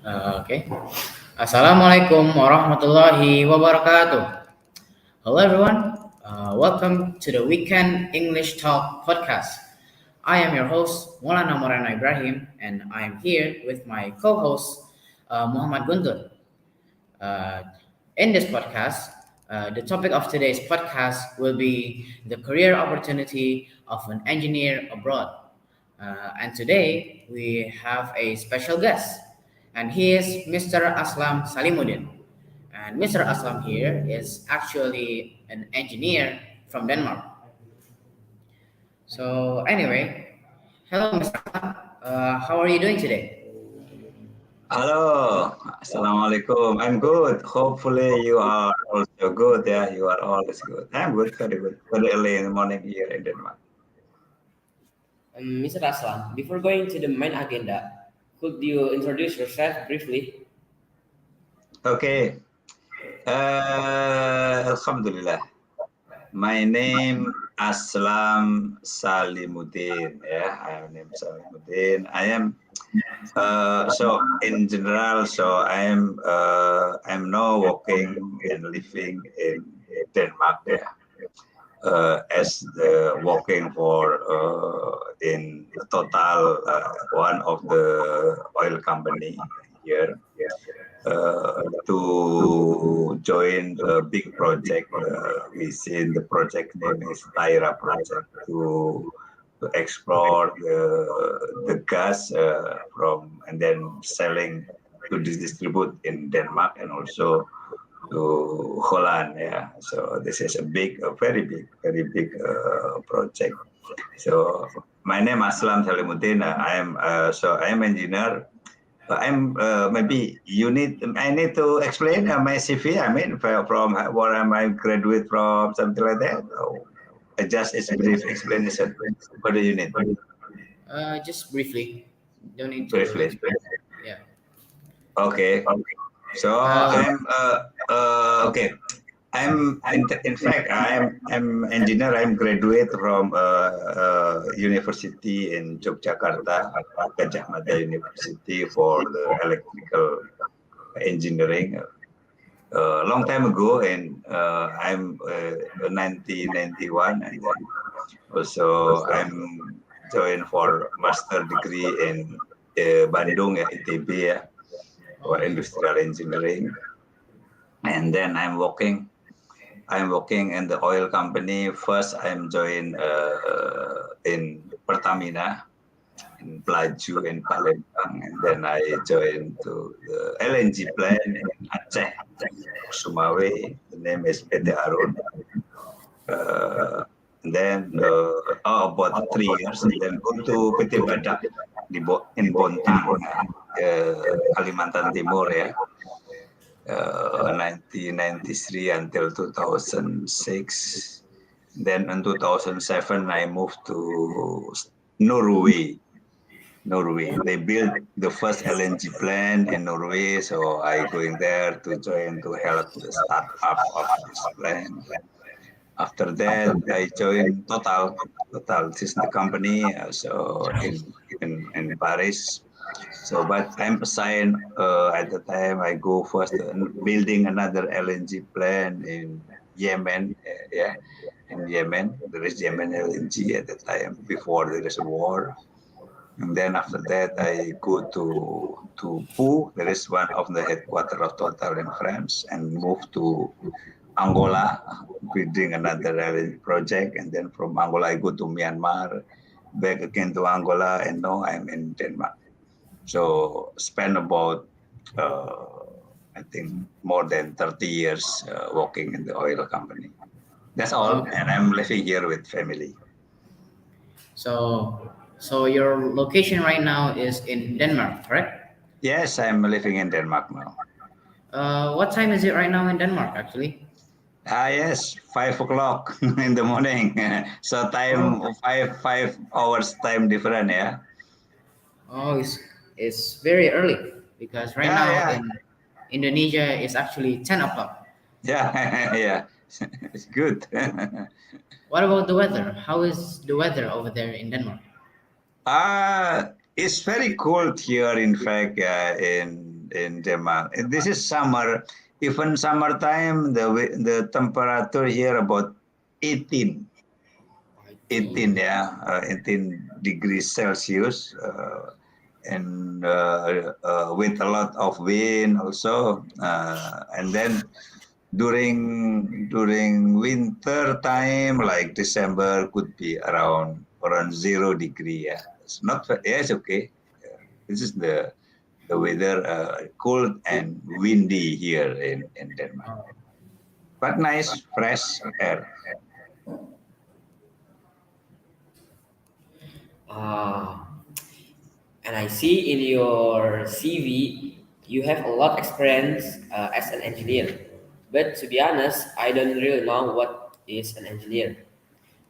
Okay. Assalamualaikum warahmatullahi wabarakatuh. Hello, everyone. Welcome to the Weekend English Talk podcast. I am your host, Maulana Ibrahim, and I am here with my co-host, Muhammad Guntur. Uh, in this podcast, the topic of today's podcast will be the career opportunity of an engineer abroad. And today we have a special guest, and he is Mr. Aslam Salimudin. And Mr. Aslam here is actually an engineer from Denmark. So, anyway, hello, Mr. Aslam. How are you doing today? Hello, Assalamualaikum. I'm good. Hopefully you are also good. Yeah, you are always good. I'm good, very good. Very early in the morning here in Denmark. Mr. Aslam, before going to the main agenda, could you introduce yourself briefly? Okay. Alhamdulillah. My name Aslam Salimudin. Yeah, I am named Salimudin. I am so in general. So I'm now working and living in Denmark. Yeah. As the working for in total one of the oil company here to join a big project. We see the project name is Tyra project to explore the gas from and then selling to distribute in Denmark and also to Holland. Yeah, so this is a very big project. So my name Aslam Salimudin. I am engineer. I'm maybe I need to explain my CV. I mean from where am I graduate from, something like that. Oh, just a brief explanation. What do you need? Just briefly. Don't need to Briefly. explain. Yeah. Okay. So Uh, okay. In fact I'm engineer. I'm graduate from university in Yogyakarta, Gajah Mada University for the electrical engineering. Long time ago, and I'm 1991, and then also I'm joined for master degree in Bandung, ITB, for industrial engineering, and then I'm working in the oil company. First, I'm joined in Pertamina in Pelaju in Palembang, and then I joined to the LNG plant in Aceh, Sumawe. The name is Ezhar. And then about 3 years, and then go to PT Badak in Bontang, Kalimantan Timur, ya. 1993 until 2006. Then in 2007, I moved to Norway. They built the first LNG plant in Norway, so I going there to join to help the startup of this plant. After that, I joined Total. This is the company, so in Paris. So, but I'm assigned at the time I go first building another LNG plant in Yemen. In Yemen, there is Yemen LNG at the time before there is a war. And then after that, I go to Pau. There is one of the headquarters of Total in France, and move to Angola, building another LNG project. And then from Angola, I go to Myanmar, back again to Angola, and now I'm in Denmark. So spend about, I think, more than 30 years working in the oil company. That's all, Okay. and I'm living here with family. so your location right now is in Denmark, correct? Yes, I'm living in Denmark now. What time is it right now in Denmark, actually? Yes, 5 o'clock in the morning. So time Oh, 5 hours time different, yeah. oh, it's very early because right Yeah, now yeah, in Indonesia it's actually 10 o'clock. yeah, yeah. It's good. What about the weather? How is the weather over there in Denmark? It's very cold here, in fact, in Denmark. This is summer. Even summertime, the temperature here about 18, I 18, think. yeah, 18 degrees Celsius, and with a lot of wind also. And then during winter time, like December, could be around 0 degree. Yeah, it's not. Yeah, it's okay. Yeah. This is the weather, cold and windy here in Denmark, Oh, but nice fresh air. Uh, and I see in your CV you have a lot experience as an engineer. But to be honest, I don't really know what is an engineer.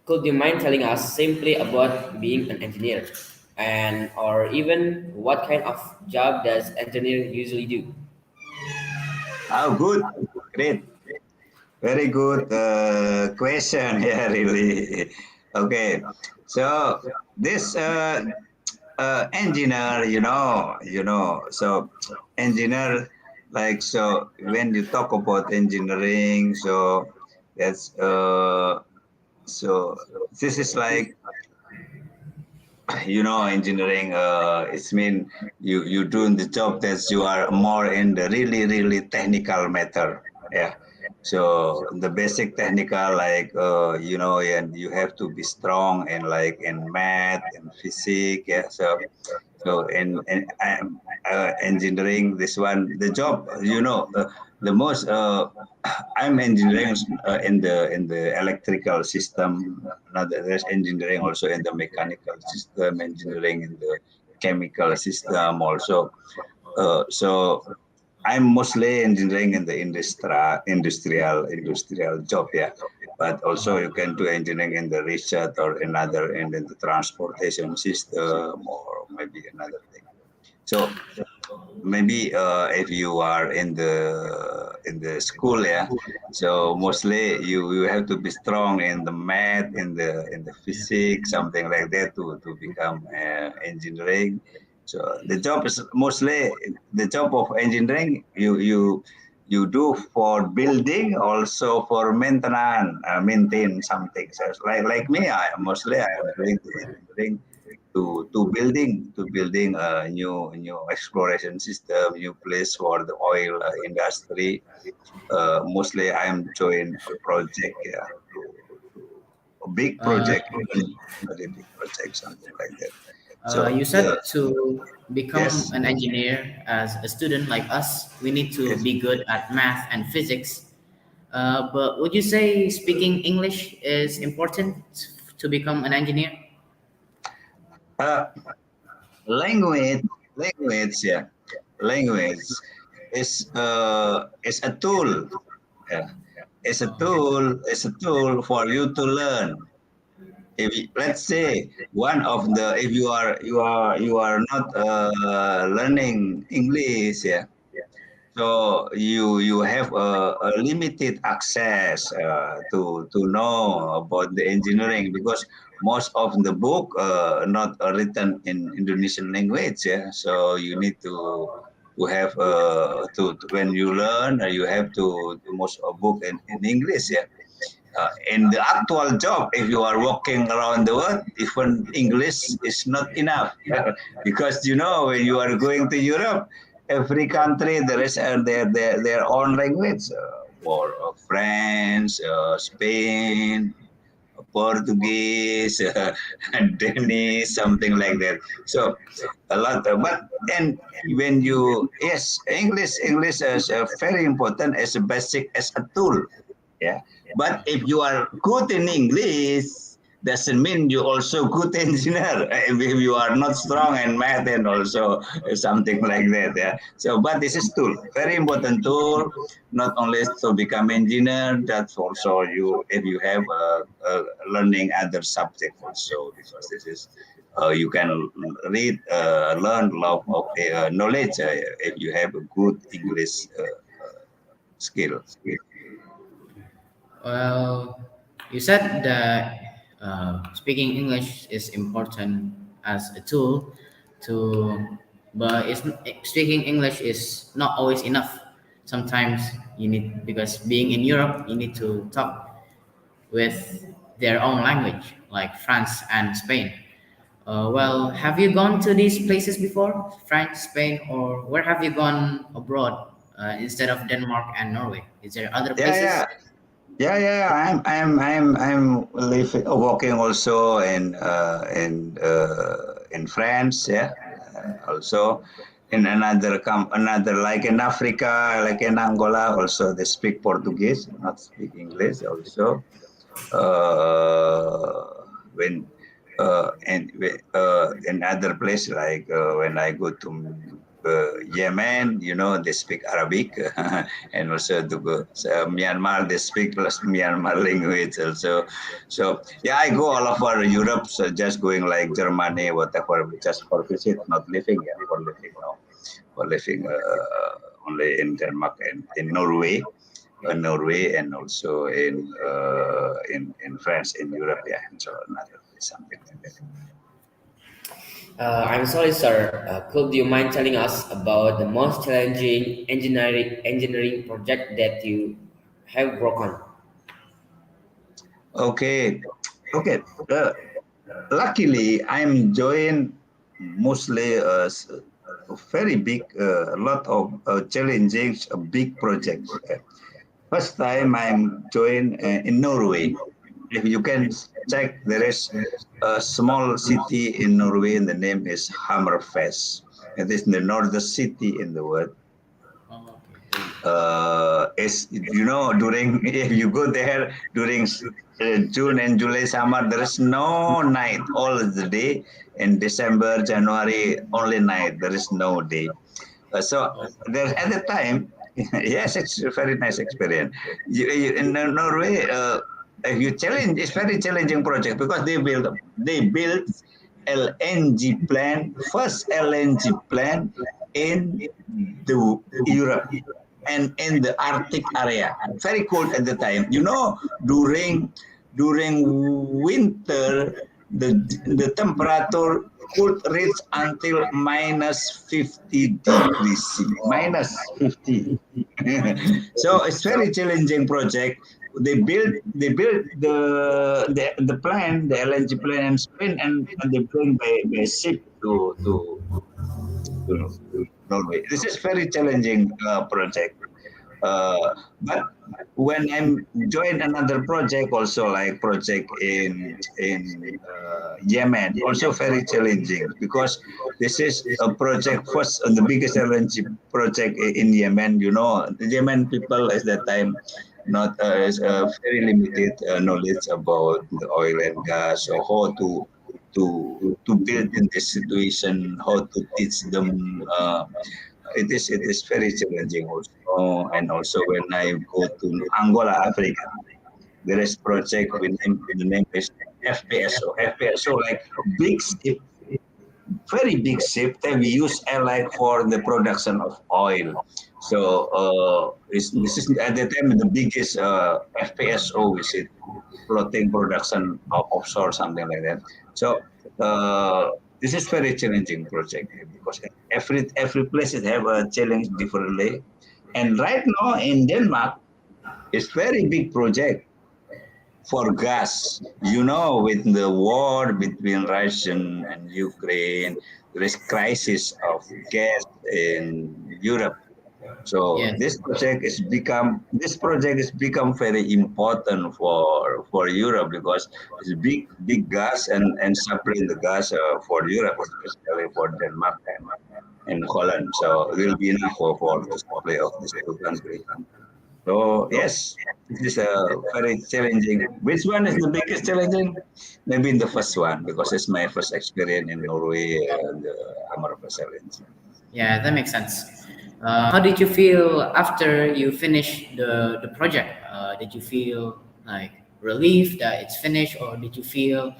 Could you mind telling us simply about being an engineer, and or even what kind of job does engineer usually do? Oh, good, great, very good question. Yeah, really. Okay, so this engineer, so engineer, like, so when you talk about engineering, so that's so this is like, engineering, it's mean you doing the job that you are more in the really technical matter. Yeah, so the basic technical, like, and you have to be strong in, like, in math and physics. Yeah, so in engineering, this one, the job, the most, I'm engineering in the electrical system. Another, there's engineering also in the mechanical system, engineering in the chemical system also. So I'm mostly engineering in the industrial job, yeah. But also you can do engineering in the research or another in the transportation system, or maybe another thing. So maybe if you are in the school, yeah, so mostly you have to be strong in the math, in the yeah. physics, something like that, to become engineering. So the job is mostly the job of engineering, you do for building, also for maintenance, maintain something. So it's like me, I am doing the engineering to building a new exploration system, new place for the oil industry. Mostly I am join a project, yeah, a big Uh, project, even very big project, something like that. So you the said to become yes, an engineer as a student like us, we need to yes. be good at math and physics. But would you say speaking English is important to become an engineer? Uh, language, yeah, language is a tool. Yeah, it's a tool for you to learn. Let's say one of the, if you are not learning English, yeah, so you have a limited access to know about the engineering, because most of the book not written in Indonesian language, yeah. So you need to have when you learn, you have to most of book in English, yeah. In the actual job, if you are walking around the world, even English is not enough. Because when you are going to Europe, every country there is their own language. For France, Spain, Portuguese, Danish, something like that. So a lot. But then when you, yes, English is very important as a basic, as a tool. Yeah. But if you are good in English, doesn't mean you also good engineer. If you are not strong in math and also something like that. Yeah. So, but this is tool, very important tool. Not only to become engineer, that's also you, if you have learning other subject also, because this is you can read, learn a lot of knowledge if you have a good English skill. Well, you said that speaking English is important as a tool to, but speaking English is not always enough. Sometimes you need, because being in Europe, you need to talk with their own language, like France and Spain. Well, have you gone to these places before, France, Spain, or where have you gone abroad instead of Denmark and Norway? Is there other Yeah, places? yeah. Yeah, yeah, I'm living, working also in France. Yeah, also in another like in Africa, like in Angola. Also, they speak Portuguese, not speak English. Also, when in other place like when I go to Yemen, they speak Arabic, and also to go Myanmar, they speak plus Myanmar language also. So yeah, I go all over Europe, so just going like Germany, whatever, just for visit, not living. Yeah, for living now, for living only in Denmark and in Norway, and also in France, in Europe, yeah, and so another place, something like that. I'm sorry, sir. Could you mind telling us about the most challenging engineering project that you have worked on? Okay, okay. Luckily, I'm joined mostly a very big, a lot of challenging, big projects. First time I'm joined in Norway. If you can check, there is a small city in Norway, and the name is Hammerfest. It is the northern city in the world. Oh, okay. Is during if you go there during June and July summer, there is no night all the day. In December, January, only night. There is no day. So there at the time, yes, it's a very nice experience. In Norway, you challenge, it's very challenging project because they built LNG plant, first LNG plant in the Europe and in the Arctic area. Very cold at the time. During winter, the temperature could reach until minus 50 degrees C. Minus 50. So it's very challenging project. They built the plant, the LNG plant in Spain, and they bring by ship to Norway. This is very challenging project. But when I'm joined another project, also like project in Yemen, also very challenging because this is a project first, the biggest LNG project in Yemen. The Yemen people at that time not is very limited knowledge about the oil and gas, or how to build in this situation, how to teach them. It is very challenging also. And also when I go to Angola, Africa, there is project with the name is FPSO. FPSO like big ship, very big ship that we use like for the production of oil. So this is at the time the biggest FPSO, is it floating production of offshore, something like that. So this is very challenging project because every place it have a challenge differently. And right now in Denmark, it's very big project for gas. With the war between Russia and Ukraine, there is crisis of gas in Europe. So Yes. this project has become very important for Europe because it's big gas and supplying the gas for Europe, especially for Denmark and Holland. So it will be enough for the supply of these two countries. So yes, this is a very challenging. Which one is the biggest challenging? Maybe the first one because it's my first experience in Norway and the Hammerfest challenge. Yeah, that makes sense. How did you feel after you finished the project? Did you feel like relief that it's finished, or did you feel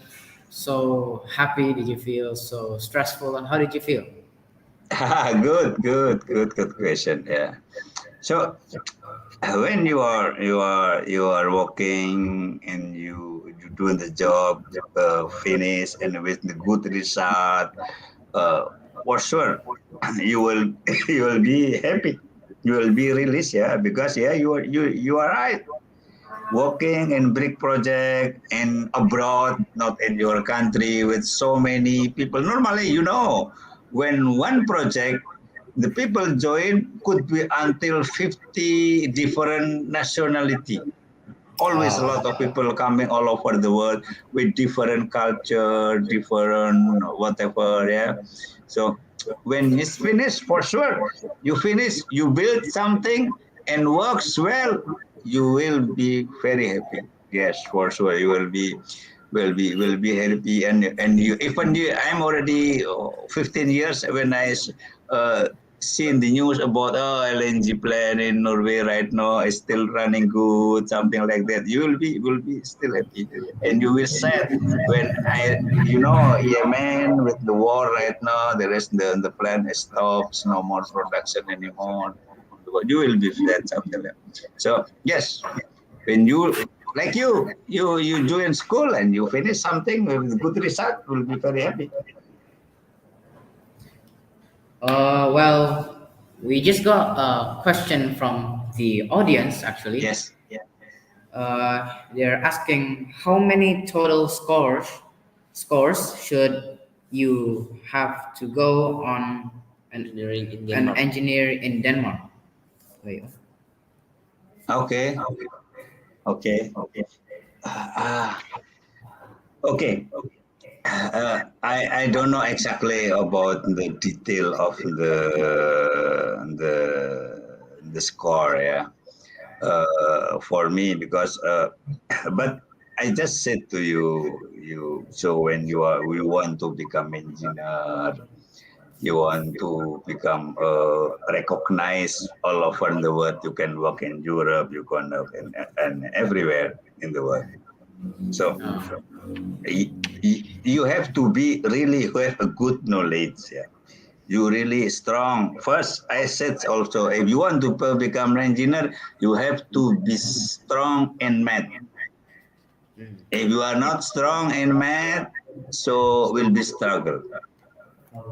so happy? Did you feel so stressful? And how did you feel? Good question. Yeah. So when you are working and you doing the job, finish and with the good result, uh, for sure you will you will be happy. You will be released, yeah, because yeah, you are right. Working in big project and abroad, not in your country, with so many people. Normally, when one project, the people join could be until 50 different nationality. Always a lot of people coming all over the world with different culture, different whatever, yeah. So when it's finished, for sure, you finish, you build something and works well, you will be very happy. Yes, for sure, you will be happy, and you even you. I'm already 15 years when uh, seen the news about LNG plant in Norway right now is still running good, something like that. You will be still happy, and you will sad when Yemen with the war right now. The plant is stopped, no more production anymore. You will be sad, something like that. So yes, when you like you join school and you finish something with good result, will be very happy. Well, we just got a question from the audience actually. Yes. They're asking how many total scores should you have to go on Engineering in an Denmark. engineer in Denmark? Wait. Okay. Okay. Ah, okay. I don't know exactly about the detail of the score, yeah. For me, because but I just said to you, so when we want to become engineer, you want to become recognized all over the world. You can work in Europe, you can work and everywhere in the world. So you have to be really have a good knowledge. Yeah. You really strong. First, I said also, if you want to become an engineer, you have to be strong in math. If you are not strong in math, so will be struggle.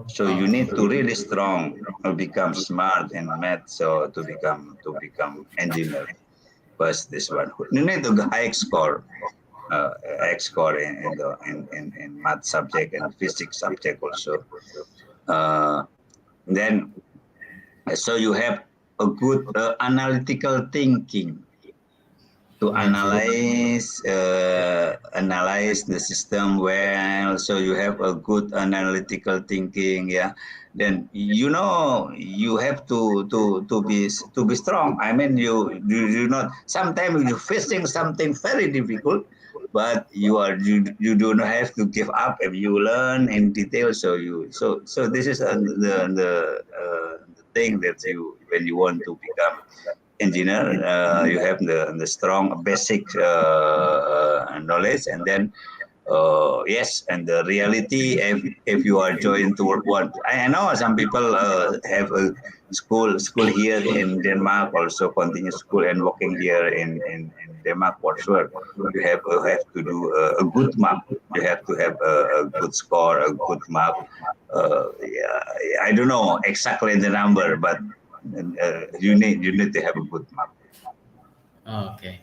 So you need to really strong to become smart in math. So to become engineer. First, this one you need to high score, high score in math subject and physics subject also. Uh, then so you have a good analytical thinking to analyze the system well, so you have a good analytical thinking, yeah. Then you have to be strong. I mean, you not sometimes you're facing something very difficult, but you do not have to give up if you learn in detail. So this is the thing that you when you want to become engineer, you have the strong basic knowledge, and then yes, and the reality, if you are joined to work one. I know some people have a school here in Denmark, also continue school and working here in Denmark for sure. You have to do a good map. You have to have a good score, a good map. Yeah, I don't know exactly the number, but you need to have a good map. Okay.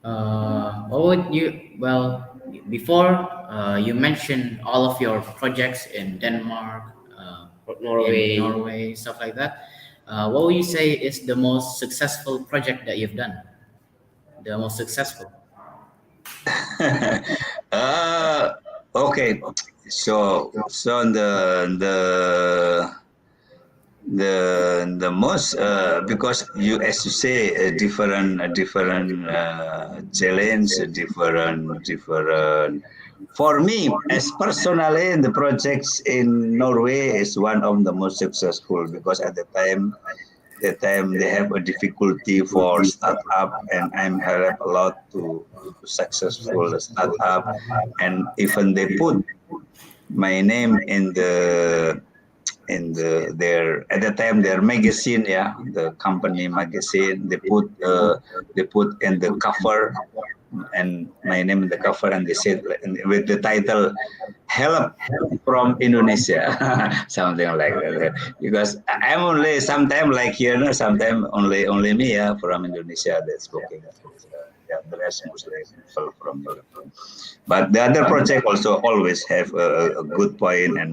What would you? Well, before you mentioned all of your projects in Denmark, in Norway. Norway, stuff like that. What would you say is the most successful project that you've done? The most successful. uh, okay. So the most because as you say, a different challenge, a different. For me, as personally, the projects in Norway is one of the most successful, because at the time they have a difficulty for startup, and I'm help a lot to successful startup, and even they put my name in their at the time their magazine, yeah, the company magazine. They put in the cover and my name in the cover, and they said with the title "Help from Indonesia," something like that. Because I'm only sometimes like here, no, sometimes only me, yeah, from Indonesia that's working. Yeah, the rest Muslim people from Europe. But the other project also always have a good point and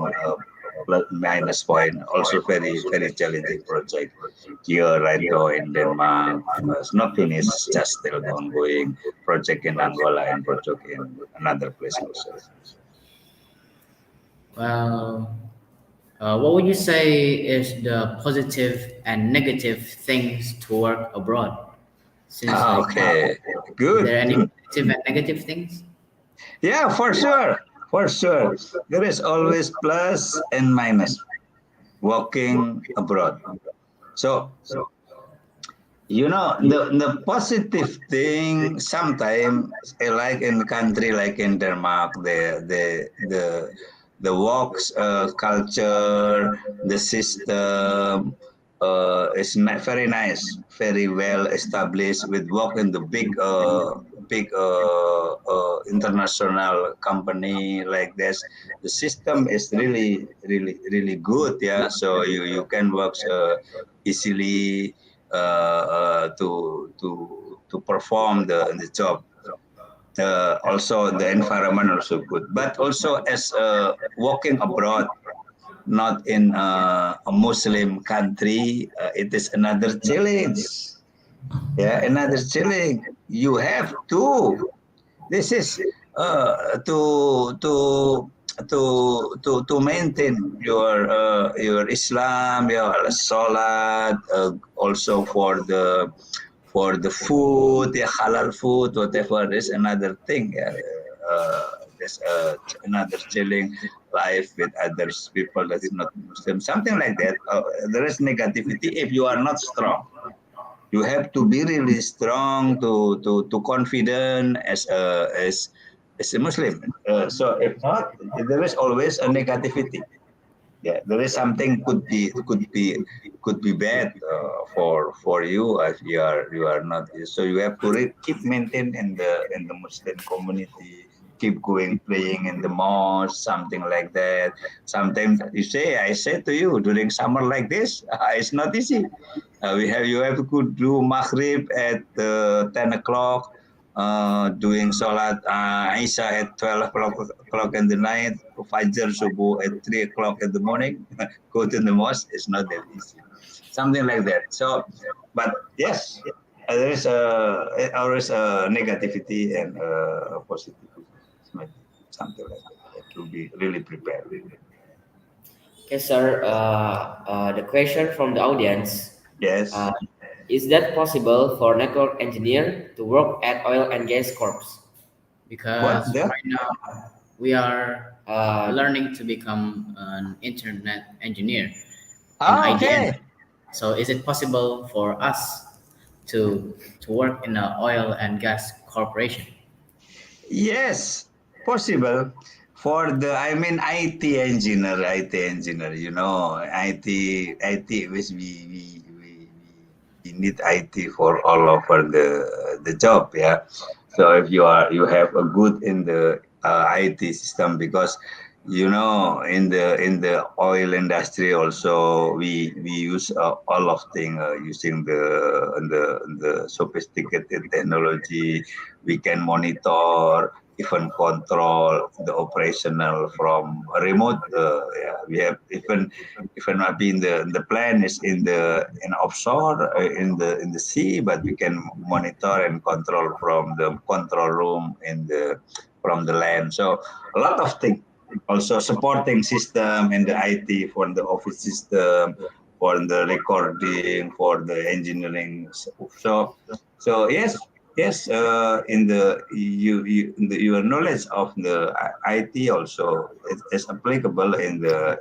plus minus point. Also very challenging project here right now in Denmark. It's not finished, just still ongoing project in Angola and project in another place also. Well, what would you say is the positive and negative things to work abroad? Since like, Okay, is good. there any positive and negative things? Yeah, for sure. For sure. There is always plus and minus working abroad. So the positive thing sometimes like in country like in Denmark, the works culture, the system is very nice, very well established with work in the big international company like this. The system is really good, yeah. So you can work easily to perform the job. Also, the environment also good, but also as working abroad, not in a Muslim country, it is another challenge. Yeah, another challenge. You have to. This is to maintain your Islam, your salat, also for the food, the halal food, whatever is another thing. Yeah. There's another chilling life with others people that is not Muslim, something like that. There is negativity if you are not strong. You have to be really strong to confident as a Muslim. So if not, there is always a negativity. Yeah, there is something could be bad for you if you are not. So you have to keep maintain in the Muslim community, keep going playing in the mosque, something like that. Sometimes I say to you during summer like this, it's not easy. You have to do maghrib at 10 o'clock, doing salat Isha at 12 o'clock in the night, Fajr Subuh at 3 o'clock in the morning, go to the mosque. It's not that easy. Something like that. So, but yes, there is always a negativity and a positivity. Something like that. You have to be really prepared. Okay, sir. The question from the audience: Yes. uh, Is that possible for network engineer to work at oil and gas corps? What? Because The? right now we are Uh, learning to become an internet engineer in Ah, IDN. okay. So is it possible for us to work in an oil and gas corporation? Yes, possible. For I mean, IT engineer, IT, which we need IT for all over the job, yeah. So if you have a good in the IT system, because in the oil industry also we use all of thing using the sophisticated technology. We can monitor, even control the operational from remote. Yeah, we have even maybe in the plan is in offshore in the sea, but we can monitor and control from the control room from the land. So a lot of things. Also supporting system and the IT for the office system, for the recording, for the engineering. So yes, in your knowledge of the IT also is applicable in the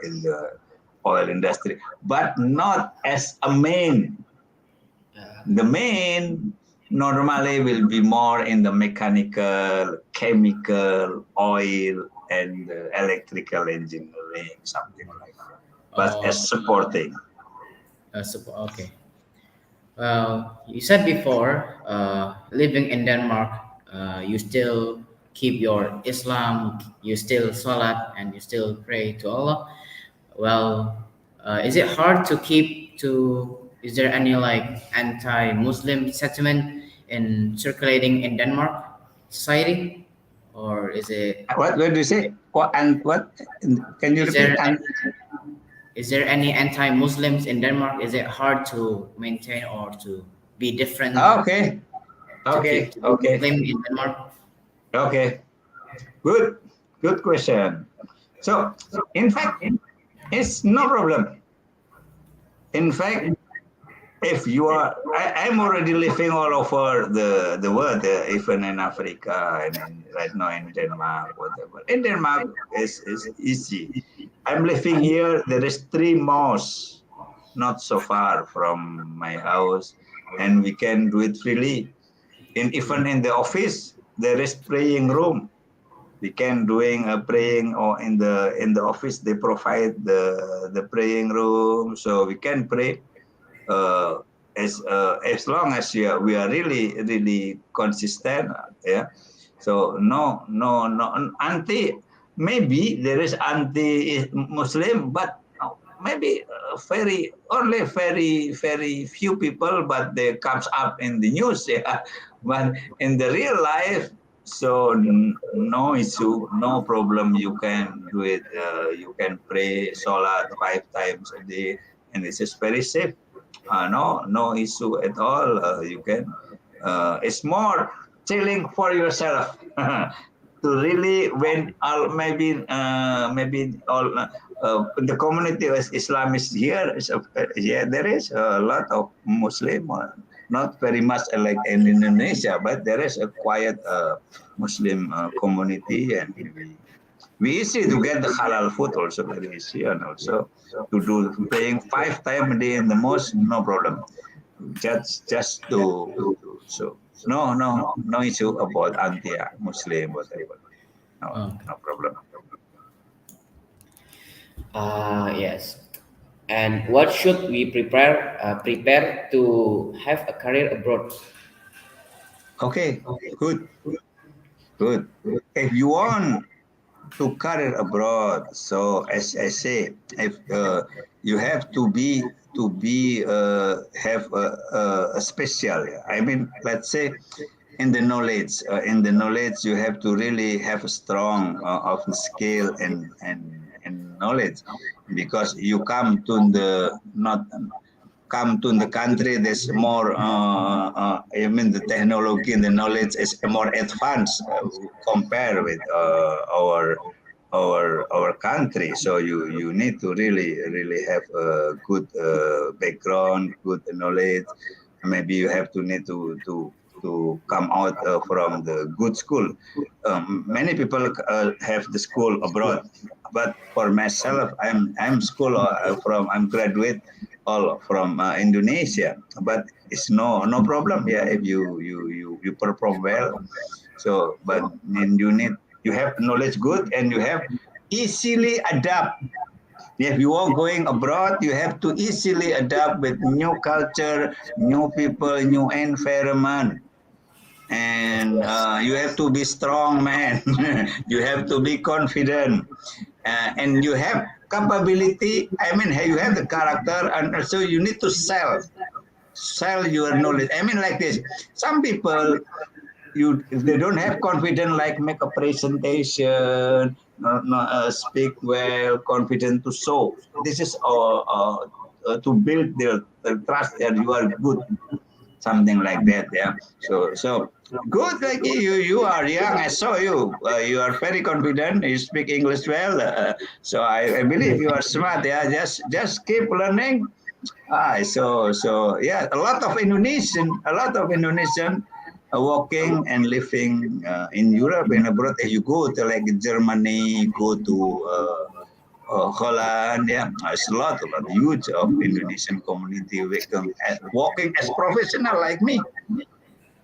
oil industry, but not as a main. uh, The main normally will be more in the mechanical, chemical, oil, and electrical engineering, something like that. But Oh, as supporting. okay. Well, you said before, living in Denmark you still keep your Islam, you still salat, and you still pray to Allah. Well, is it hard to keep to? Is there any like anti-Muslim sentiment in circulating in Denmark society, or is it? What do you say? What and what? Can you Is repeat? there is there any anti-Muslims in Denmark? Is it hard to maintain or to be different Okay, to keep okay, to be okay, Muslim in Denmark? okay. Good, good question. So, in fact, it's no problem. In fact, if you are, I'm already living all over the world, even in Africa and right now in Denmark, whatever. In Denmark, is easy. I'm living here. There is 3 mosques, not so far from my house, and we can do it freely. Even in the office, there is praying room. We can doing a praying, or in the office they provide the praying room, so we can pray uh, as long as we are really consistent, yeah. So no anti, maybe there is anti Muslim, but maybe very few people, but they comes up in the news, yeah. But in the real life, so no issue, no problem. You can do it. You can pray salat 5 times a day, and this is very safe. No issue at all. You can. It's more chilling for yourself to really when all maybe all the community of Islam is here. Yeah, there is a lot of Muslim. Not very much like in Indonesia, but there is a quiet Muslim community, and we easy to get the halal food also very easy, and also to do praying 5 times a day in the mosque, no problem. Just so no issue about anti-Muslim whatever. No Oh, no problem. Yes. And what should we prepare to have a career abroad? Okay, good, good. If you want to career abroad, so as I say, if you have to be have a special. I mean, let's say in the knowledge you have to really have a strong of the skill and knowledge, because you come to the country, there's more I mean the technology and the knowledge is more advanced compared with our country. So you need to really have a good background, good knowledge. Maybe you have to need to come out from the good school. Many people have the school abroad, but for myself, I'm school I'm graduate all from Indonesia, but it's no problem. Yeah, if you perform well. So, but then you have knowledge good, and you have easily adapt. If you are going abroad, you have to easily adapt with new culture, new people, new environment, and Yes. you have to be strong, man. You have to be confident, and you have capability. I mean, you have the character, and also you need to sell your knowledge. I mean, like this. Some people, if they don't have confidence, like make a presentation, speak well, confident to show. This is to build their trust that you are good, something like that. Yeah. So good, like you are young. I saw you. You are very confident. You speak English well. So I believe you are smart. Yeah. Just keep learning. So yeah, a lot of Indonesian working and living in Europe and abroad. If you go to like Germany, go to Holland, yeah, there's a lot huge of Indonesian community working as professional like me.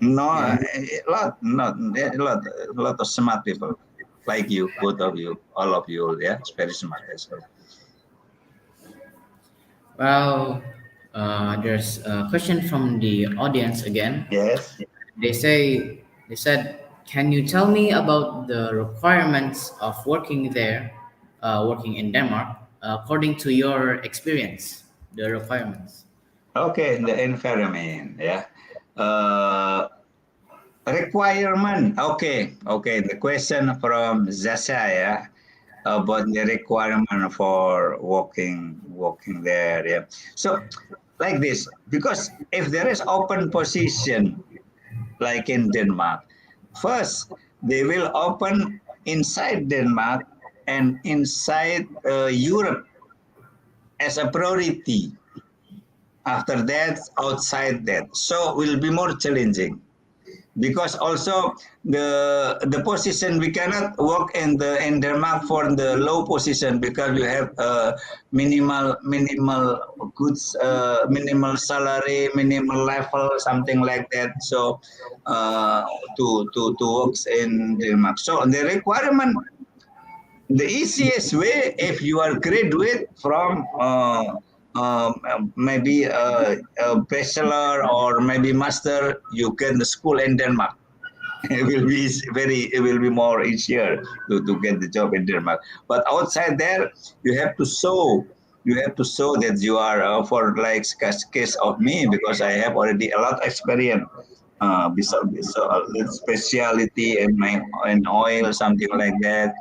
No, Yeah. a lot, not a lot of smart people like you, both of you, all of you. Yeah, it's very smart as well. well, there's a question from the audience again. Yes. They said Can you tell me about the requirements of working there, working in Denmark, according to your experience? The requirements. Okay, the environment, yeah. Uh, Requirement. Okay. The question from Zasha, yeah, about the requirement for walking there, yeah. So like this, because if there is open position like in Denmark, first they will open inside Denmark and inside Europe as a priority. After that, outside that, so will be more challenging because also the position we cannot work in Denmark for the low position because you have minimal goods, minimal salary, minimal level, something like that. So to work in Denmark. So the requirement, the easiest way, if you are graduate from maybe a bachelor or maybe master, you get the school in Denmark. It will be it will be more easier to get the job in Denmark. But outside there, you have to show that you are for like case of me, because I have already a lot of experience. Speciality in my in oil, something like that,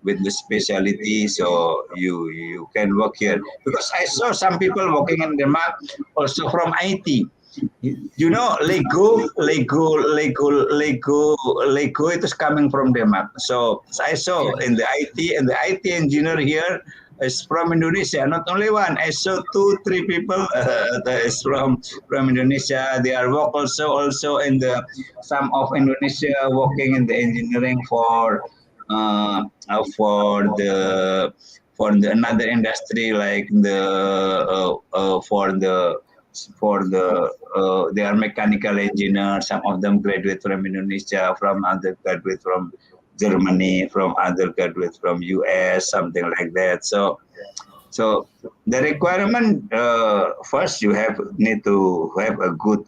with the speciality. So you can work here because I saw some people working in Denmark also from IT. Lego it is coming from Denmark. So I saw Yeah. in the IT, and the IT engineer here is from Indonesia. Not only one, I saw two, three people that is from Indonesia. They are work also in the some of Indonesia working in the engineering for the another industry like for the they are mechanical engineers. Some of them graduate from Indonesia, from other graduate from Germany, from other graduate from US, something like that. So the requirement, first you need to have a good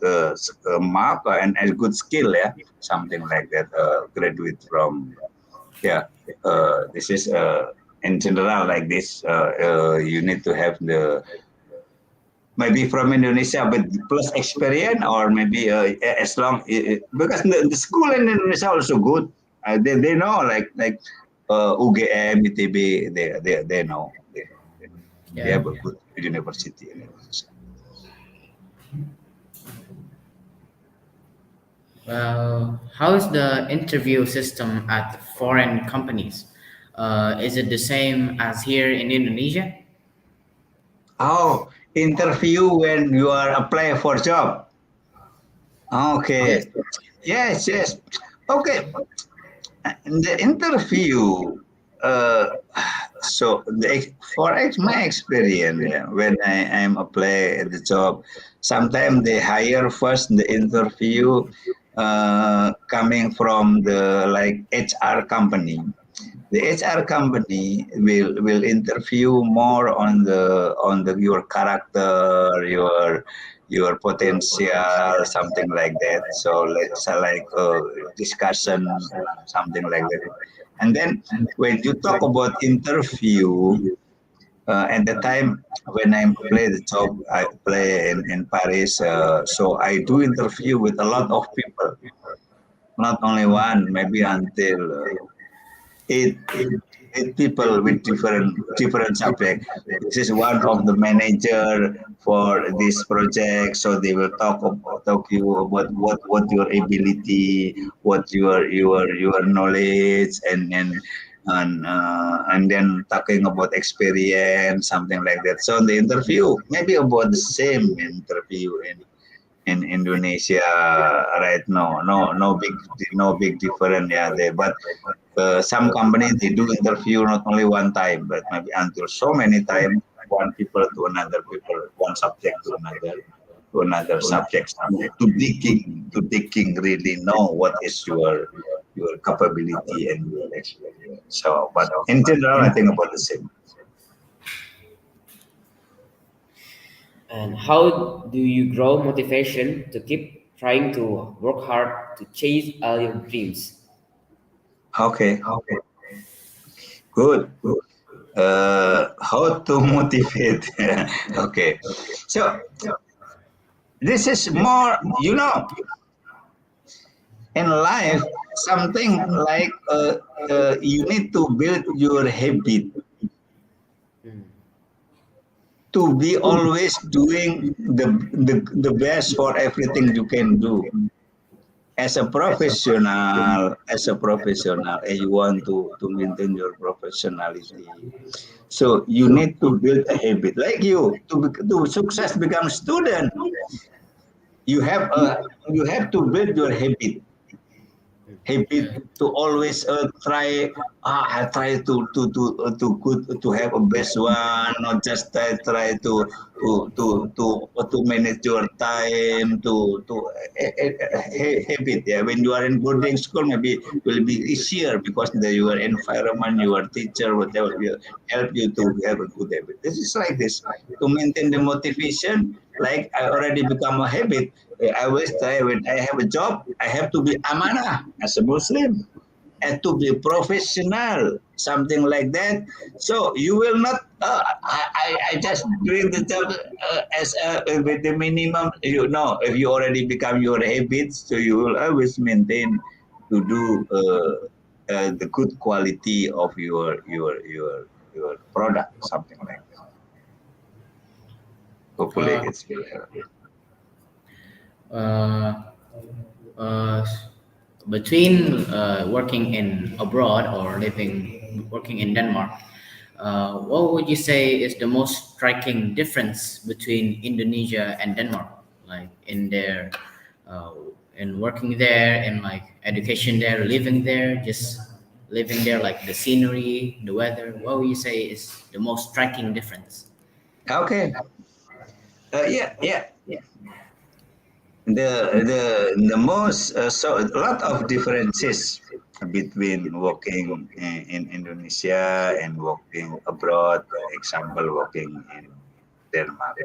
mark and a good skill, yeah, something like that. Graduate from, yeah. This is in general like this. You need to have the maybe from Indonesia, but plus experience, or maybe as long because the school in Indonesia also good. They know like UGM, ITB, they know they Yeah. have a good university in Indonesia. Well, how is the interview system at foreign companies? Is it the same as here in Indonesia? Oh, interview when you are applying for job. Yes. Okay, yes. Okay, the interview. Uh, so my experience, yeah, when I am apply the job, sometimes they hire first the interview coming from the like HR company. The HR company will interview more on the your character, your potential, something like that. So let's say like discussion, something like that. And then when you talk about interview, at the time when I play the job, I play in Paris. So I do interview with a lot of people, not only one, maybe until eight eight people with different subject. This is one of the manager for this project, so they will talk you about what your ability, what your knowledge, and then talking about experience, something like that. So the interview maybe about the same interview in Indonesia right now. No big difference, yeah, there. But some companies they do interview not only one time, but maybe until so many times, one people to another people, one subject to another subject, to digging really know what is your capability and your experience. So, but in general, I think about the same. And how do you grow motivation to keep trying to work hard to chase all your dreams? Okay, good. How to motivate? Okay, so this is more, in life, something like you need to build your habit Mm. to be always doing the best for everything you can do. As a professional, you want to maintain your professionality. So you need to build a habit. Like you, to success become student, you have to build your habit Yeah. to always try. I try to have a best one, not just try to manage your time to habit. Yeah, when you are in boarding school, maybe will be easier because your environment, your teacher, whatever will help you to have a good habit. This is like this to maintain the motivation. Like I already become a habit. I always try when I have a job, I have to be amanah as a Muslim and to be professional, something like that. So you will not. I just doing the job with the minimum. If you already become your habits, so you will always maintain to do the good quality of your product, something like that. Hopefully, Uh, it's will help. uh, uh, Between working in abroad or working in Denmark, what would you say is the most striking difference between Indonesia and Denmark, like in their uh, in working there, in like education there, living there, just living there, like the scenery, the weather? What would you say is the most striking difference? Okay. Yeah. The most so a lot of differences between working in Indonesia and working abroad. Example, working in Denmark.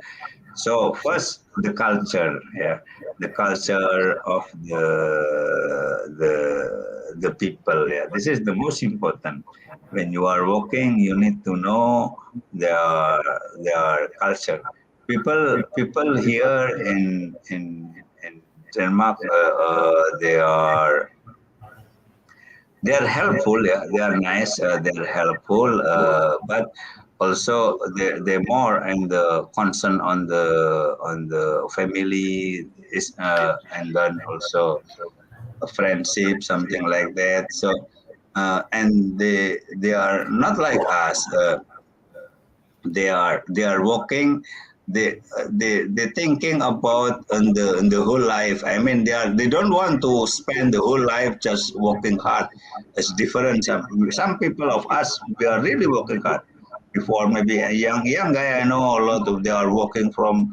So first, the culture. Yeah, the culture of the people. Yeah, this is the most important. When you are working, you need to know their culture. People here in Denmark, they are helpful. Yeah, they are nice. They're helpful, but also they're more and the concern on the family is and then also a friendship, something like that. So and they are not like us. They are working. They thinking about in the whole life. I mean, they don't want to spend the whole life just working hard. It's different. Some people of us, we are really working hard. Before, maybe a young guy I know, a lot of they are working from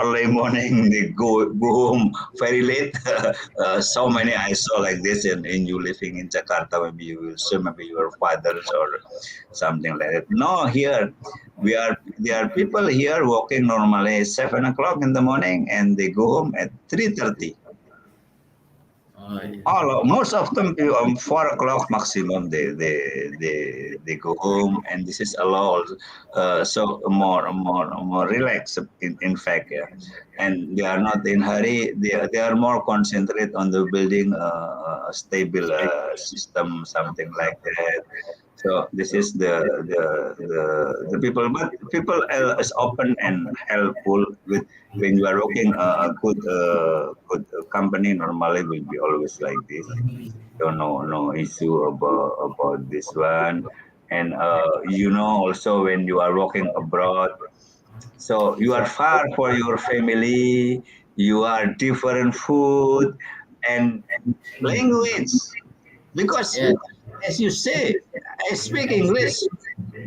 early morning. They go home very late. So many I saw like this in you living in Jakarta. Maybe you will see maybe your fathers or something like that. No, here there are people here working normally 7 o'clock in the morning and they go home at 3:30. Most of them 4 o'clock maximum they go home, and this is allowed. So more relaxed in fact, yeah. And they are not in hurry. They are more concentrated on the building a stable system, something like that. So this is the people, but people is open and helpful with when you are working good company. Normally will be always like this. So no issue about this one. And also when you are working abroad, so you are far for your family. You are different food and language because Yeah. as you say, I speak English,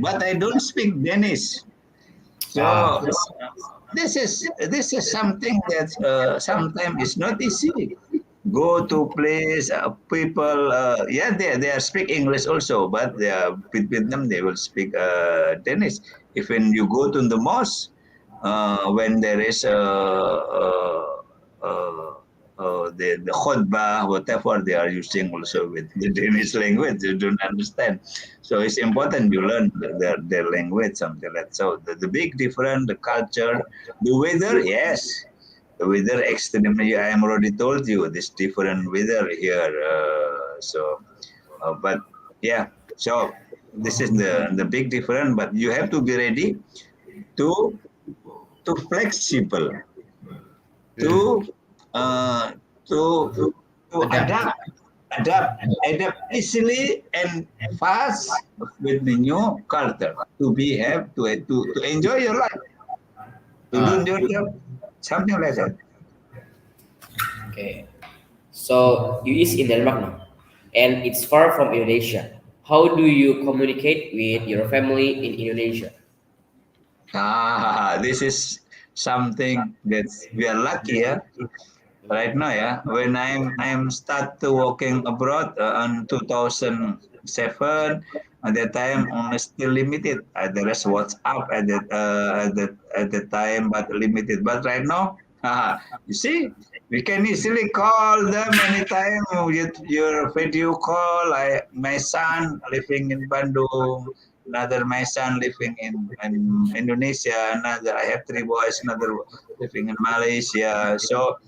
but I don't speak Danish. Ah, So this is something that sometimes is not easy. Go to place, people, yeah, they are speak English also, but they are between them they will speak Danish. If when you go to the mosque, when there is a the khutbah, whatever they are using also with the Danish language, you don't understand. So it's important you learn their language, something like that. So the big difference, the culture, the weather, yes. The weather extremely, I am already told you, this different weather here. But yeah, so this is the big difference, but you have to be ready to flexible, Mm. to uh, to to Adapt. adapt easily and fast with the new culture, to be have to enjoy your life, to do Uh, your job, something like that. Okay. So you is in Denmark now, and it's far from Indonesia. How do you communicate with your family in Indonesia? This is something that we are lucky, yeah. Right now, yeah, when I'm start to working abroad in 2007, at that time only still limited. There is WhatsApp at that time, but limited. But right now, you see, we can easily call them anytime with your video call. My son living in Bandung, another my son living in Indonesia, another I have three boys, another living in Malaysia. So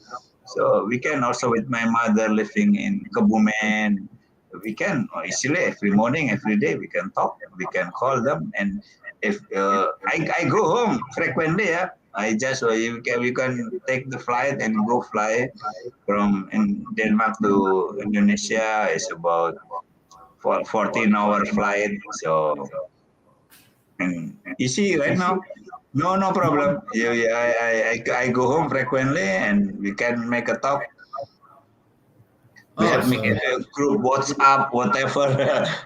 we can also with my mother living in Kebumen. We can easily every morning, every day we can talk, we can call them, and if I go home frequently, yeah, I just we can take the flight and go fly from in Denmark to Indonesia. It's about 14-hour flight. So and easy right now. No, no problem. I go home frequently and we can make a talk. We oh, have make so a group WhatsApp, whatever.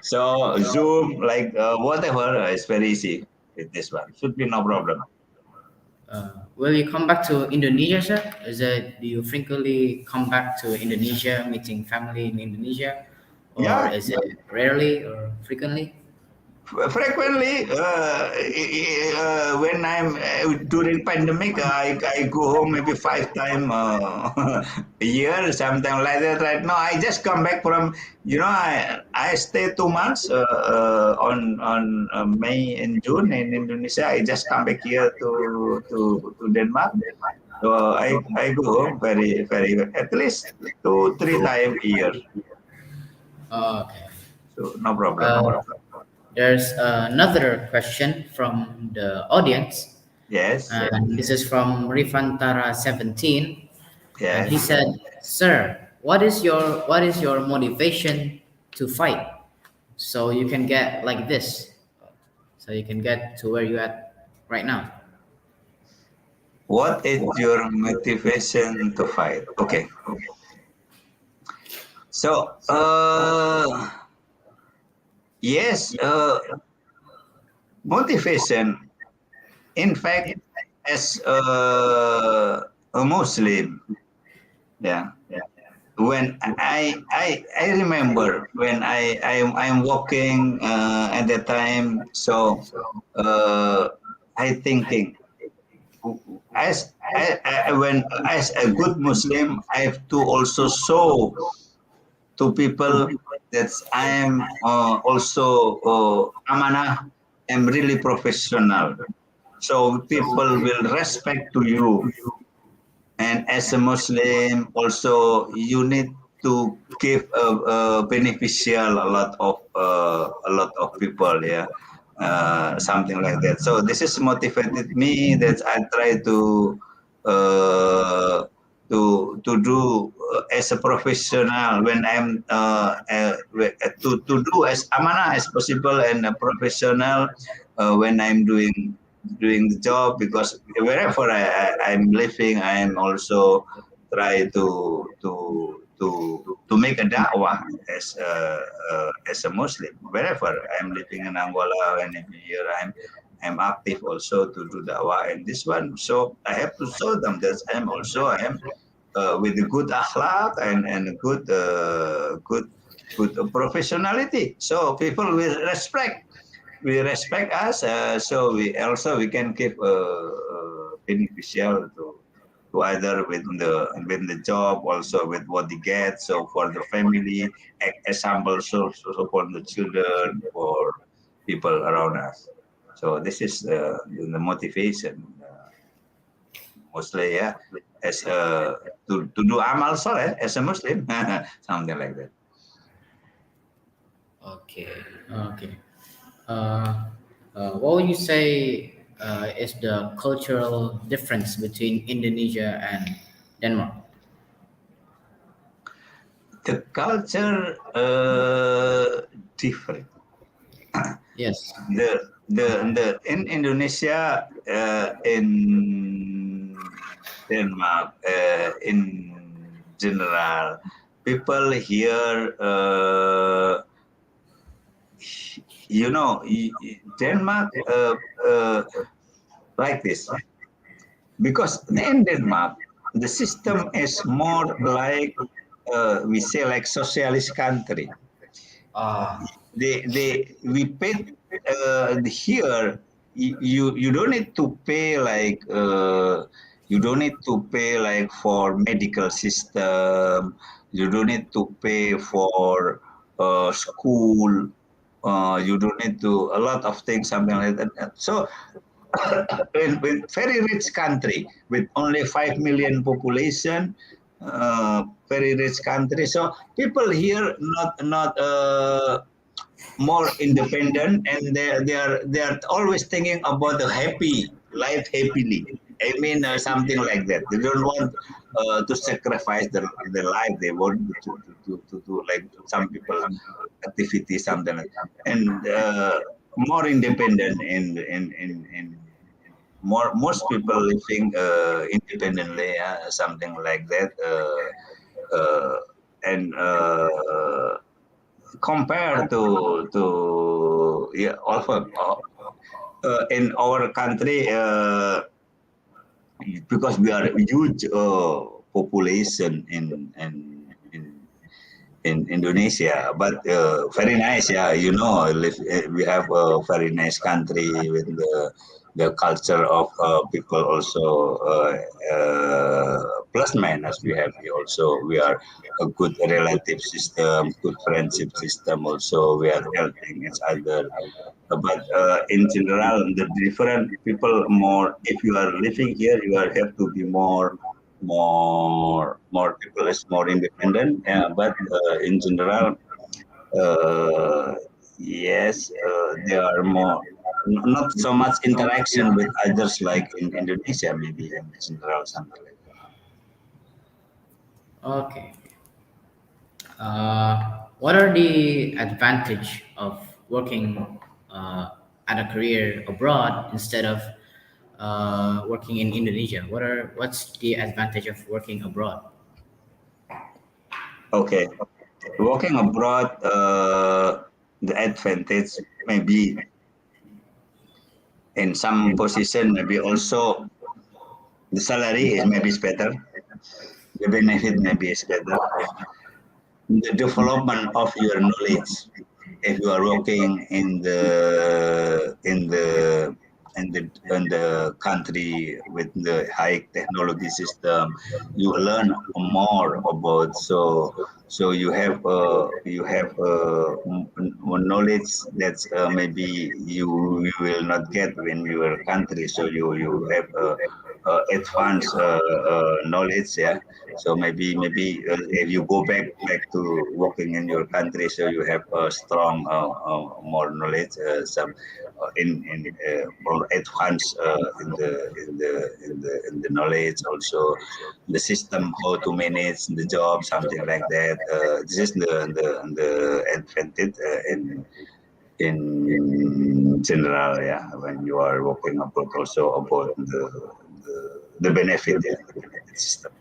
So Zoom, like whatever, it's very easy with this one. Should be no problem. will you come back to Indonesia, sir? Do you frequently come back to Indonesia, meeting family in Indonesia, or Yeah, is it rarely or frequently? frequently when I'm during pandemic, I go home maybe 5 times a year, something like that. Right now, I just come back from I stay 2 months on May and June in Indonesia. I just come back here to Denmark. So I go home very at least 2 3 times a year. Oh, okay. So no problem. Uh, there's another question from the audience, Yes, and this is from Rifantara 17, and he yes. said, "Sir, what is your motivation to fight so you can get like this, so you can get to where you at right now?" What is your motivation to fight? Okay. So, yes, motivation. In fact, as a Muslim, yeah. When I remember when I'm walking at that time. So, I thinking when as a good Muslim, I have to also show to people that I am also amanah, am really professional. So people will respect to you. And as a Muslim, also you need to give a beneficial a lot of people, yeah, something like that. So this is motivated me that I try uh, to do as a professional when I'm to do as amanah as possible and a professional when I'm doing the job, because wherever I'm living, I'm also try to make a da'wah as a Muslim. Wherever I'm living in Angola and here I'm active also to do da'wah and this one. So I have to show them that I am with a good akhlaq and good professionality. So people will respect us. So we can give beneficial to to either with the job, also with what they get. So for the family, example, so for the children, for people around us. So this is the motivation, mostly, yeah, as to do amal soleh as a Muslim, something like that. Okay. Okay. Uh, what would you say is the cultural difference between Indonesia and Denmark? The culture different. Yes. The in Indonesia, in Denmark, in general, people here, Denmark, like this, because in Denmark the system is more like, we say, like socialist country. Ah, We pay here. You don't need to pay like, for medical system. You don't need to pay for school. You don't need to a lot of things, something like that. So in very rich country with only 5 million population, very rich country. So people here not more independent, and they are always thinking about the happy life happily. I mean, something like that. They don't want to sacrifice their life. They want to do like some people activity, something like, and more independent in more most people living independently, something like that. And compared to, yeah, also in our country, because we are a huge population in Indonesia, but very nice, yeah. We have a very nice country with the culture of people also, plus minus. We have here also, we are a good relative system, good friendship system. Also, we are helping each other. But in general, the different people more. If you are living here, you are have to be more people is more independent. But in general, uh, yes, there are more, not so much interaction with others like in Indonesia, maybe in general, something like that. Okay. What are the advantage of working at a career abroad instead of working in Indonesia? What's the advantage of working abroad? Okay, working abroad, the advantage maybe in some position, maybe also the salary is maybe is better, the benefit maybe is better, the development of your knowledge. If you are working in the country with the high technology system, you learn more about. So you have knowledge that maybe you will not get in your country. So you have advanced knowledge, yeah. So maybe if you go back to working in your country, so you have a strong more knowledge, some more advanced in the knowledge, also the system, how to manage the job, something like that. This is the advantage in general, yeah. When you are working abroad, also about the benefit, yeah, the benefit system.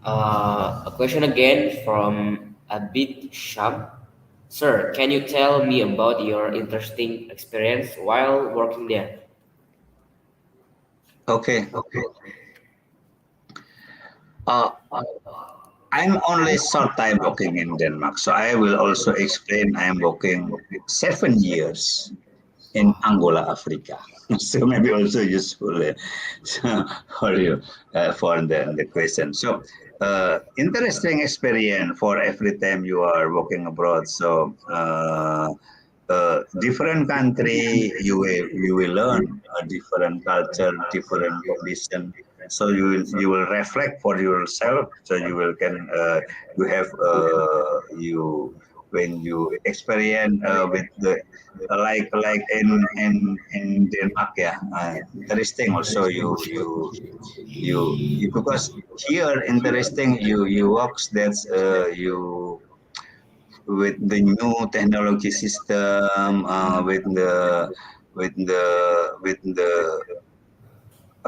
a question again from Abid Sham. Sir, can you tell me about your interesting experience while working there? Okay. Uh, I'm only short time working in Denmark, so I will also explain. I'm working 7 years in Angola, Africa. So maybe also useful so for you for the question. So interesting experience for every time you are working abroad. So different country you will learn a different culture, different condition. So you will reflect for yourself. So you will can you have you when you experience with the like in Denmark, yeah, interesting also you because here interesting you works that's you with the new technology system with the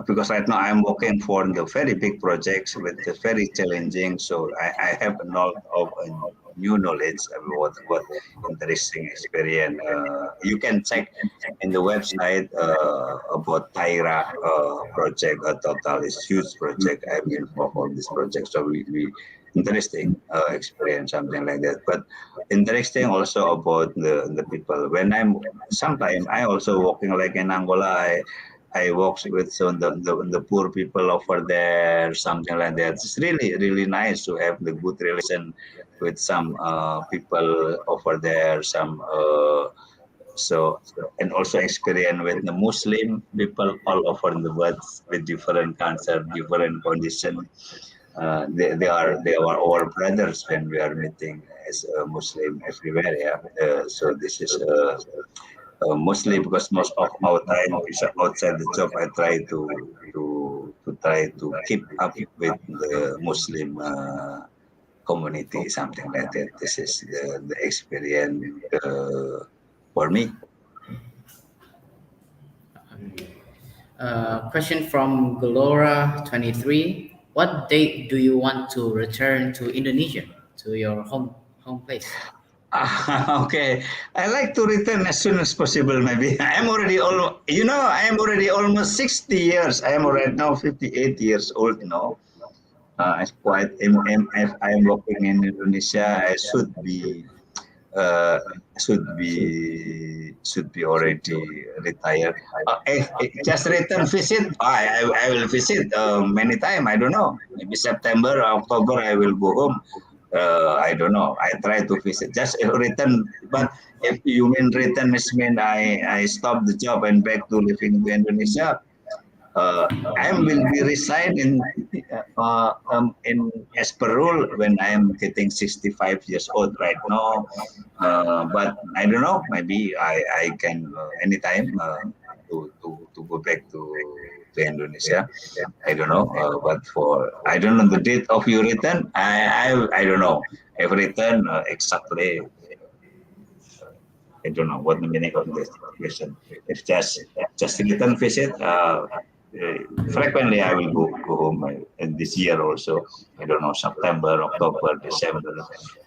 because right now I'm working for the very big projects with the very challenging. So I have a lot of new knowledge about what interesting experience. You can check in the website about Tyra project. Total is huge project. I've been involved on this project, so we interesting experience something like that. But interesting also about the people. When I'm sometimes I also working like in Angola. I work with the poor people over there, something like that. It's really nice to have the good relation with some people over there. Some so and also experience with the Muslim people all over the world with different culture, different condition. They are our brothers when we are meeting as a Muslim everywhere. Yeah. So this is. Mostly because most of our time is outside the job. I try to keep up with the Muslim community, something like that. This is the experience for me. Question from Galora23. What date do you want to return to Indonesia, to your home place? Okay, I like to return as soon as possible. Maybe I'm already I am already almost 60 years. I am right now 58 years old now. It's quite. If I'm working in Indonesia, I uh, should be already retired. Just return visit. I will visit many time. I don't know. Maybe September, October. I will go home. I don't know. I try to visit. Just return. But if you mean return, mean I stop the job and back to living in Indonesia. I will be resign in as per rule when I am getting 65 years old right now. But I don't know. Maybe I can anytime to go back to Indonesia. I don't know. But for I don't know the date of your return. I don't know. I've returned exactly. I don't know what the meaning of this question. If just return visit, frequently I will go home in this year also. I don't know September, October, December.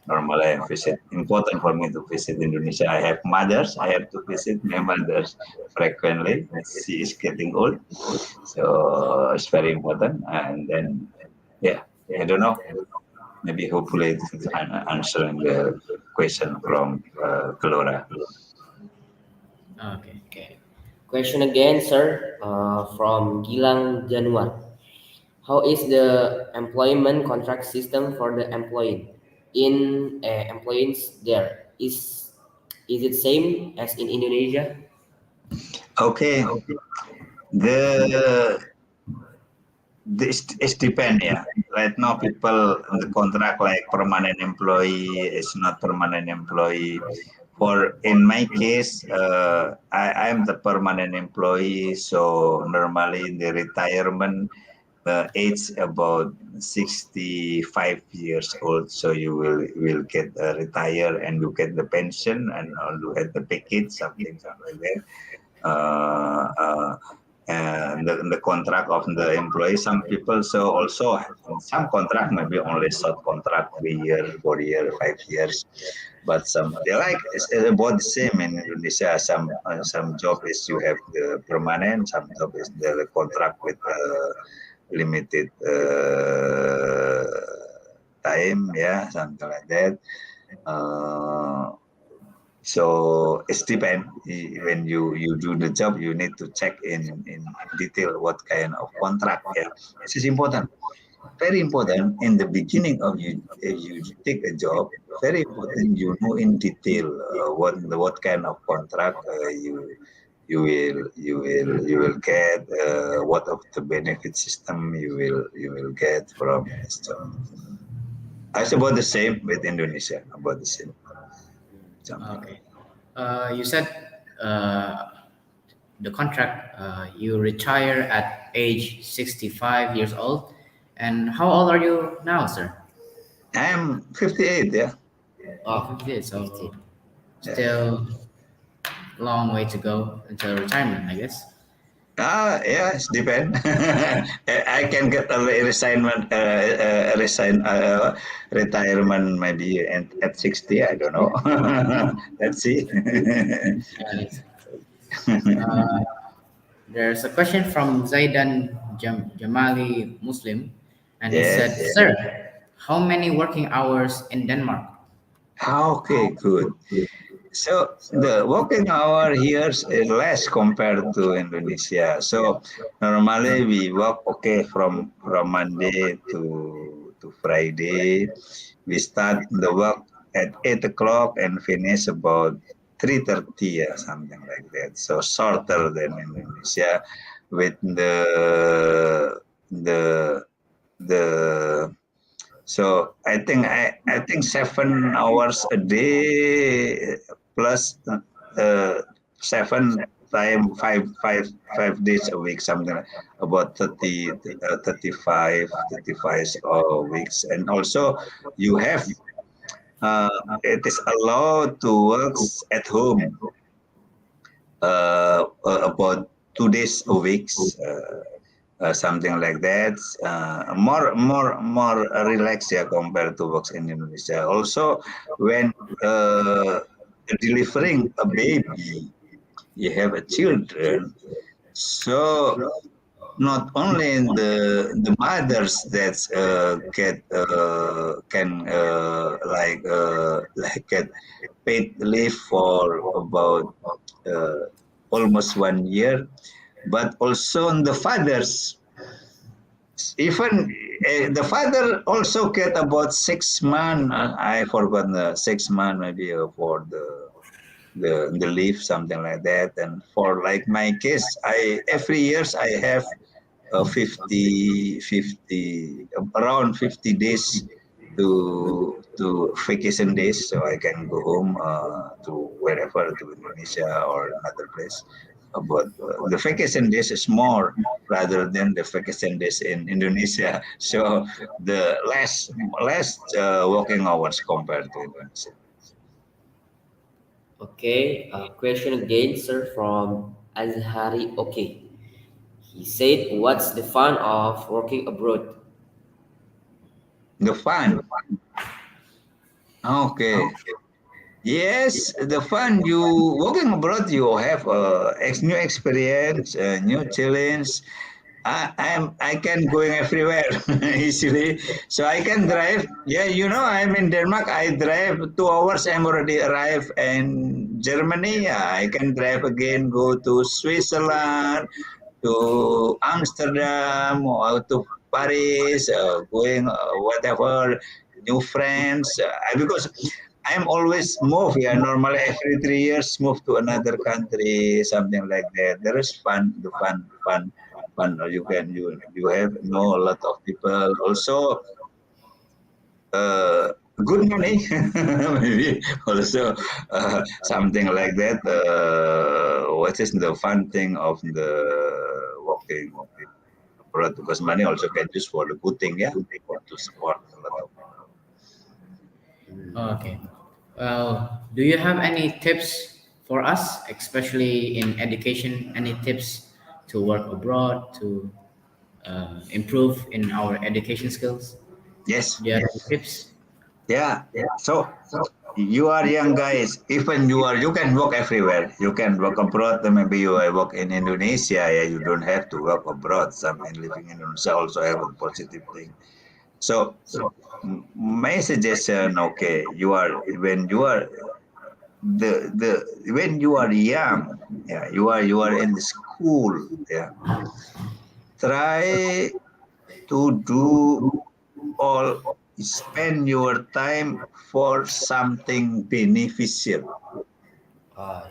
Normally I visit. Important for me to visit Indonesia. I have mothers. I have to visit my mothers frequently. She is getting old, so it's very important. And then yeah, I don't know. Maybe hopefully it's answering the question from Kelora. Okay. Okay. Question again, sir, from Gilang Januar. How is the employment contract system for the employees there? Is it same as in Indonesia? Okay, the this is depend, yeah. Right now, people the contract like permanent employee is not permanent employee. For in my case, I'm the permanent employee, so normally in the retirement age about 65 years old, so you will get retire and you get the pension and you get the package, something like that. Uh, uh, and the contract of the employee. Some people so also some contract maybe only short contract 3 year, 4 year, 5 years, but some they like it's about the same in Indonesia. Some job is you have the permanent, some job is the contract with limited time, yeah, something like that. Uh, So it's depend. When you do the job, you need to check in detail what kind of contract. Yeah, this is important. Very important in the beginning of you take a job. Very important you know in detail what kind of contract you will get. What of the benefit system you will get from this job. It's about the same with Indonesia. About the same something. Okay. You said the contract, you retire at age 65 years old. And how old are you now, sir? I'm 58. Yeah. Oh, 58. So 50. Yeah. still long way to go until retirement, I guess. Yeah, it's depend. I can get a retirement maybe at 60. I don't know. Let's see. And uh, there's a question from Zaidan Jamali Muslim, and he said, Yes. "Sir, how many working hours in Denmark?" Okay, good. So the working hour here is less compared to Indonesia. So normally we work from Monday to Friday. We start the work at 8 o'clock and finish about 3:30, something like that. So shorter than Indonesia, with the the so I think 7 hours a day plus 7 days a week, something like about 30, 35 weeks. And also you have it is allowed to work at home about 2 days a week. Something like that. More relaxed, yeah, compared to works in Indonesia. Also, when delivering a baby, you have a children. So not only the mothers that can like get paid leave for about almost 1 year, but also the fathers. Even the father also get about 6 months. I forgot the 6 months maybe for the leave, something like that. And for like my case, I every years I have 50 around 50 days to vacation days, so I can go home to wherever, to Indonesia or another place. But the vacation days is more rather than the vacation days in Indonesia. So the less working hours compared to Indonesia. Okay, question again, sir, from Ezhari. Okay, he said, "What's the fun of working abroad?" The fun. Okay. Yes, the fun. You working abroad, you have new experience, new challenge. I can going everywhere easily, so I can drive. Yeah, I'm in Denmark. I drive 2 hours. I'm already arrived in Germany. Yeah, I can drive again. Go to Switzerland, to Amsterdam, or to Paris. Going whatever, new friends. Because I'm always move. Yeah, normally every 3 years move to another country, something like that. There is fun, the fun. You have know a lot of people. Also, good money, maybe also something like that. What is the fun thing of the working abroad? Because money also can use for the good thing, yeah, for to support a lot of. Okay. Well, do you have any tips for us, especially in education? Any tips to work abroad, to improve in our education skills? Yes, Do you have any tips? yeah. So you are young guys. Even you can work everywhere. You can work abroad. Then maybe you work in Indonesia. Yeah, you don't have to work abroad. Some in living in Indonesia also have a positive thing. So my suggestion, okay, when you are the when you are young, yeah, you are in the school, yeah, try to do all, spend your time for something beneficial. Ah,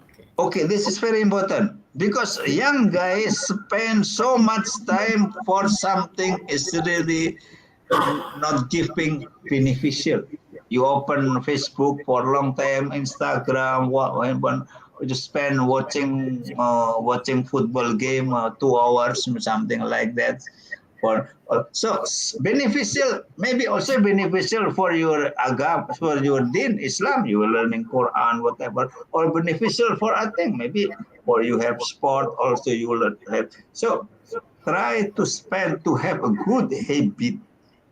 Okay. Okay, this is very important because young guys spend so much time for something is really not giving beneficial. You open Facebook for a long time, Instagram, when you spend watching football game 2 hours, something like that. Beneficial, maybe also beneficial for your agam, for your din Islam. You are learning Quran, whatever, or beneficial for a thing. Maybe for you have sport also you will have. So try to spend to have a good habit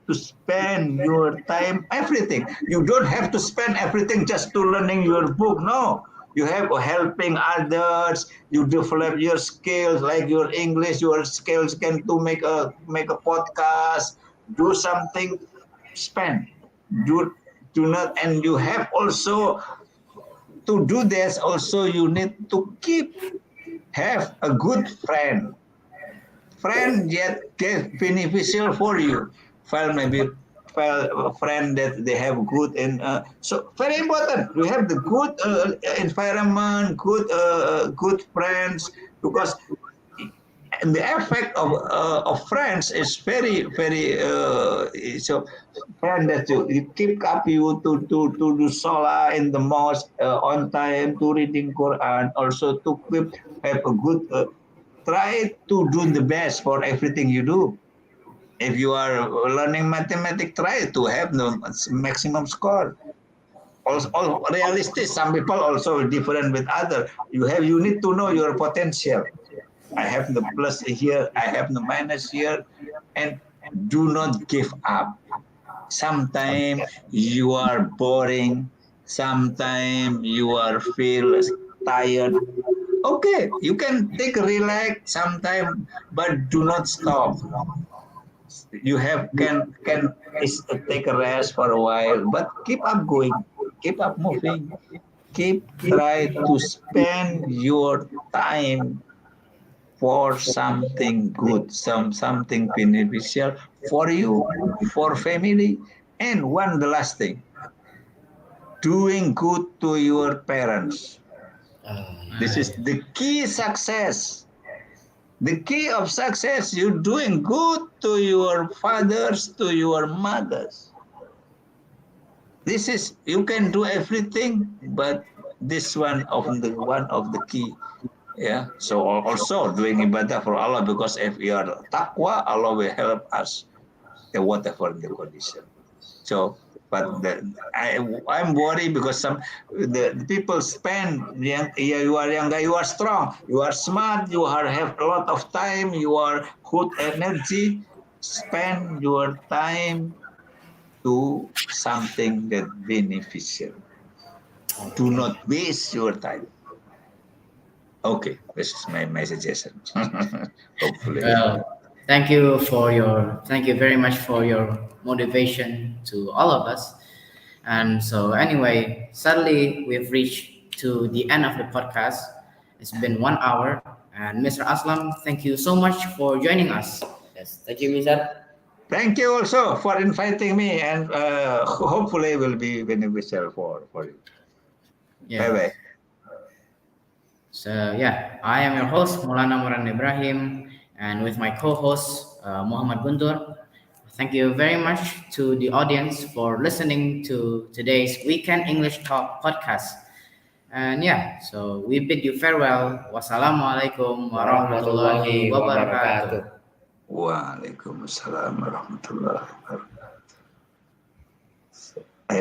to spend your time everything. You don't have to spend everything just to learning your book. No, you have helping others. You develop your skills like your English. Your skills can to make a podcast. Do something. Spend. Do not, and you have also to do this. Also, you need to keep have a good friend yet get beneficial for you. File maybe file a friend that they have good in so very important. We have the good environment, good friends because and the effect of friends is very so friend that you keep up you to do salah in the mosque on time to reading Quran also to keep have a good try to do the best for everything you do. If you are learning mathematics, try to have the maximum score. Also, all realistic. Some people also different with other. You need to know your potential. I have the plus here. I have the minus here, and do not give up. Sometimes you are boring. Sometimes you are feel tired. Okay, you can take a relax sometime, but do not stop. You have can take a rest for a while, but keep up going, keep up moving, keep try to spend your time for something good, something beneficial for you, for family, and one the last thing, doing good to your parents. This is yeah. the key success. The key of success, you doing good to your fathers, to your mothers. This is you can do everything, but this one of the key. Yeah. So also doing ibadah for Allah because if we are taqwa, Allah will help us whatever the condition. So, but I'm worried because the people spend young, yeah, you are younger, you are strong, you are smart, you are have a lot of time, you are good energy. Spend your time to something that beneficial. Do Okay. not waste your time. Okay, this is my suggestion. Hopefully, Well, thank you very much for your motivation to all of us. And so anyway, sadly we've reached to the end of the podcast. It's been 1 hour, and Mr. Aslam, thank you so much for joining us. Yes. Thank you, Mr. thank you also for inviting me, and hopefully will be beneficial for you. Bye Yeah. bye. So yeah, I am your host Maulana Ibrahim, and with my co-host Muhammad Guntur. Thank you very much to the audience for listening to today's Weekend English Talk podcast. And yeah, so we bid you farewell. Wassalamualaikum warahmatullahi Warahmatullahi wabarakatuh. wabarakatuh. Waalaikumsalam warahmatullahi wabarakatuh.